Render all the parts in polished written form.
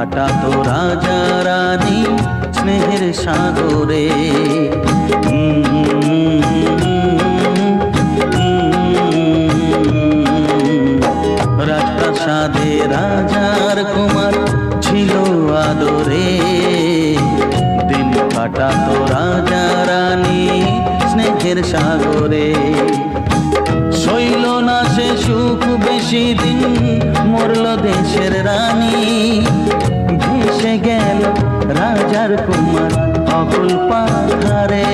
কাটাতো রাজা রানী স্নেহের সাগরে। রাজপ্রাসাদে রাজার কুমার ছিল আদরে, দিন কাটাতো রাজা রানী স্নেহের সাগরে। শৈল না সে সুখ বেশি দিন, মরল দেশের রানী, ভেসে গেল রাজার কুমার অকুল পাথারে।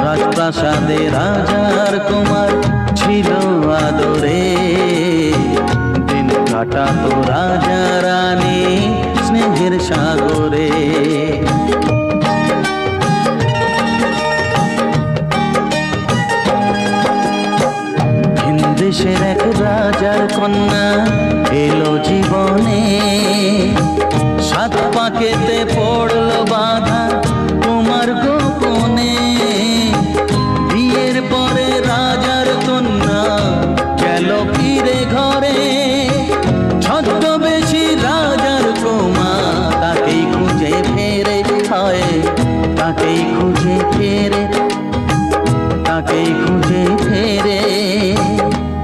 রাজপ্রাসাদে রাজার কুমার ছিল আদরে, দিন কাটাতো রাজা রানী স্নেহের সাগরে। দেশের এক রাজার কন্যা এলো জীবনে, সাত পাকেতে পড়ল বাধা তোমার গোপনে। বিয়ের পরে রাজার কন্যা গেল ফিরে ঘরে, ছদ্মবেশী রাজার কুমার তাকেই খুঁজে ফেরে, হয় তাকেই খুঁজে ফেরে, তাকেই খুঁজে ফেরে।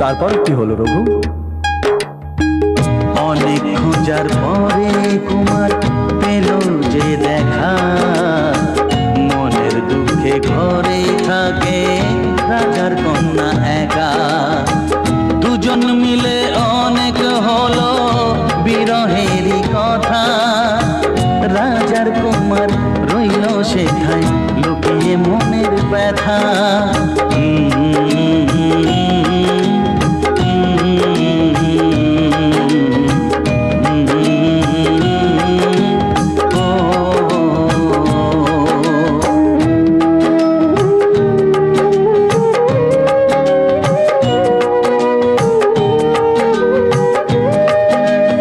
তারপর কি হলো রঘু? অনেক খোঁজার পরে কুমার পেল যে দেখা, মনের দুঃখে ঘরে থাকে রাজার কন্যা একা। দুজন মিলে অনেক হলো বিরহেরই কথা, রাজার কুমার রইল সেখায় লুকিয়ে মনের ব্যথা।